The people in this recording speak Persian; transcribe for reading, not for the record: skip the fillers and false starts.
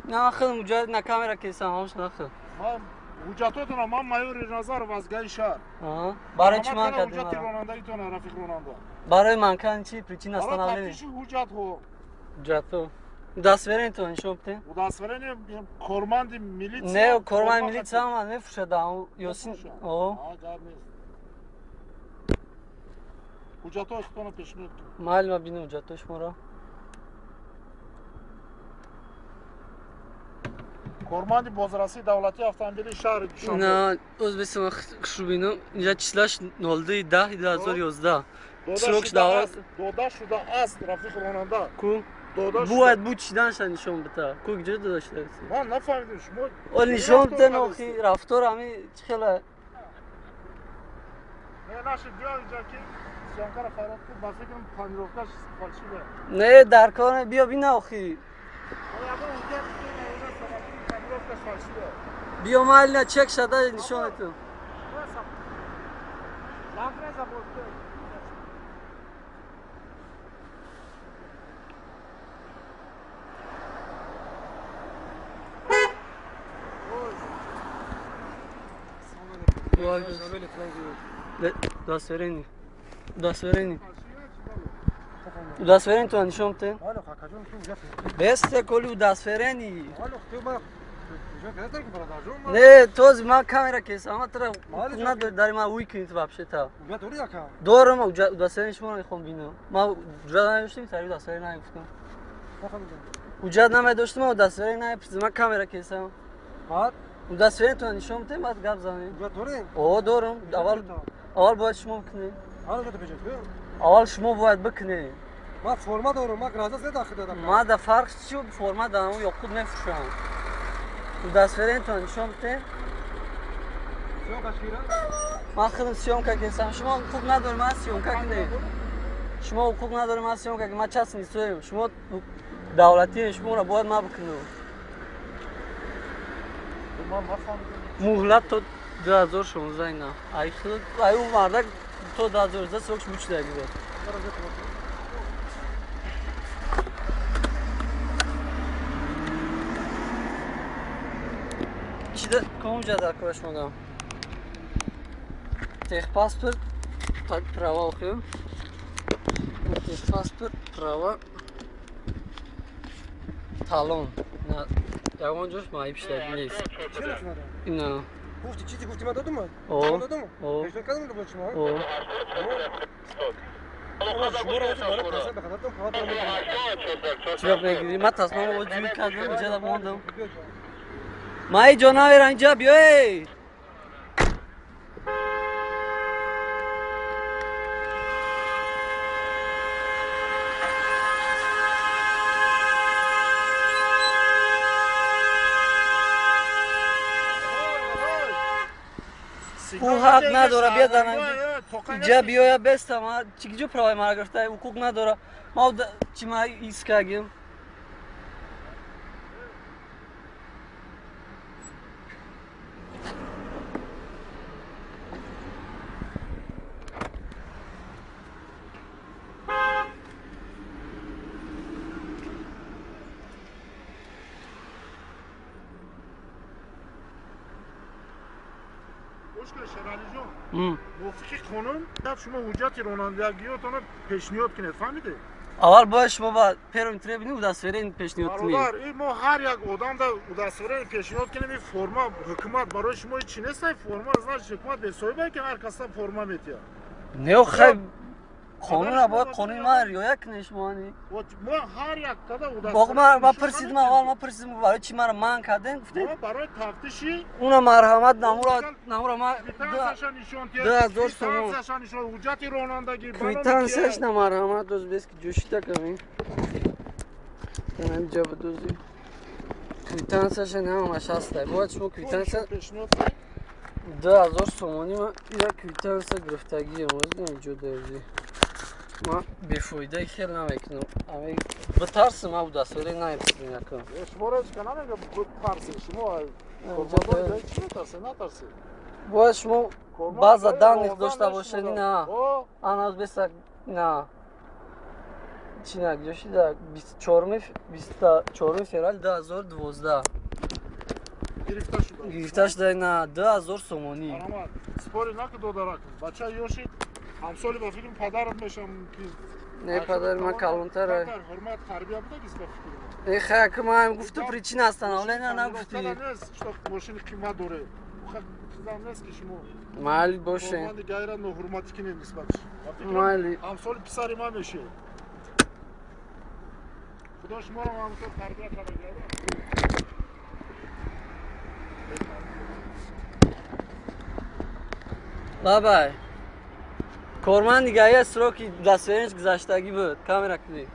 نه خیلی مجرد نه کامera کیسم همش نخیر من حجتاتون من مایور نظر وزگاه شهر برای چی من حجت کردیم رانندگیتون رفیق راننده برای من کردن چی پریچین برای اصلا تفتیش حجت ها حجتو دستورین تو نشون بده و دستورین کارمند میلیت نه کارمند میلیت هم نمیفروشه یاسین آه جواب نیست حجت ها استان پیشنهاد معلومه بینم حجتش مرا کارمند بازرسی دولتی автомобили شهر دوشنبه نه O'zbekiston شو بینم اینجا چیزلاش 02/10/2011 داده شده است رفیق راننده کو باید بود چیدن شد نشون بده کو کجا داده شده من نفهمیدم شما ولی نشون بده نخی رفتار همین خیلی نه نشد بیا اینجا که سیانکار خیرات بود با فکرم پنیروفتش فالشیده نه در کار بیا بین آخی بیا محل چک شده نشون تو دستورینی دستورین تو نشون بده بست کلی دستورینی نه توز ما کامera کیسم اما ترا نداری داری ما ویکنید вообще تا دارم دستورین شما میخوام ببینم ما جدا نداشتیم سری دستورین نگفتم وجود نمیداشتم و دستورین نگفتم ما کامera کیسم و دستورین تو نشون بده بعد گپ زنیم دارم اول باید شما بکنی اول شما باید بکنی ما فرما دارم ما گرازه داخل دادم ما در فرق چی فرما دارم یا خود نفروشم و دستورین تو نشون بده ما خودم سیامکا کیسم شما حقوق نداری من سیامکا کنی شما حقوق نداری من سیامکا کنی ما چست نیستیم شما دولتی شما را باید ما بکنیم مهلت تو 2016 اینا ای خود ای اون مرده تو 2016 سوکش بوچ داری بود چیده کامجا در کارش مادم тех паспорт права оқиём тех паспорт права талон ягон ҷош маиб шудаги нест ина гуфти чизи гуфти ма додумма додум пешниҳод кардам ба шумо чиёб мегирӣ ма тасмамо ҷӯй кардам иҷада мондам маи ҷо навера инҷа биёй او حق نداره بیادن اینجا بیاید بستم چیکجا پروای مرا گرفته حقوق نداره ما چی ما ایسکاگیم مشکل شرالی جون موافقی خانم دب شما حجت رانندگیاتون پیشنهاد کنید فهمیده اول باید شما با پرمیتر بینید و دستورین پیشنهاد کنید برادر ما هر یک آدم در دستورین پیشنهاد کنیم این فرما حکومت برای شما چی نیست فرما از حکومت به صاحبه که هر کس فرما میتیه نه خیلی قانون را باید قانون ما رعایت کنید شما نی ما هر یک تا باقی ما پرسیدم اول ما پرسیدم برای چی مرا من کردن گفتید برای تفتیشی اونا مرحمت نمورا ما دو سوم حجت رانندگی کویتانسش نه مرحمت دوز بیست که جوشیده کمی کنم جا بدوزی کویتانسش نه همش هسته باید شما کویتانس 2000 سومانی ما یا کویتانس گرفتگی امروز اینجا دارزی ما بیفایده خیلی نمیکنم به ترس ما بود دستوری نمیکنم نکنم شما را چکا نمیگم ترسی شما نترسی باید شما بعض دانش داشته باشید نه آناز بسک نه چینک جوشی در 24 فевраль 2012 گرفته شده. نه 2000 سومانی. Ama spori nakı dodarak. Baça yoşit. Hamsoli ba film padarım meşam ki. نه پدر من کلانتره. Hürmet terbiye bu da gizli fikrim. ای خیلی که من گفته پریچین هستن حالا نه نگفتی. İşte boşun kıyma doğru. Kızdan nes ki şimdi. مالی باشه. Ormanı gayran no hürmetikine nisbat. مالی. Hamsoli pisari ma meşe. Kudaş mora hamsoli terbiye kadar geldi. بابای کارمند دیگه از سراکی دستورینش گذاشتگی بود کامرا کلی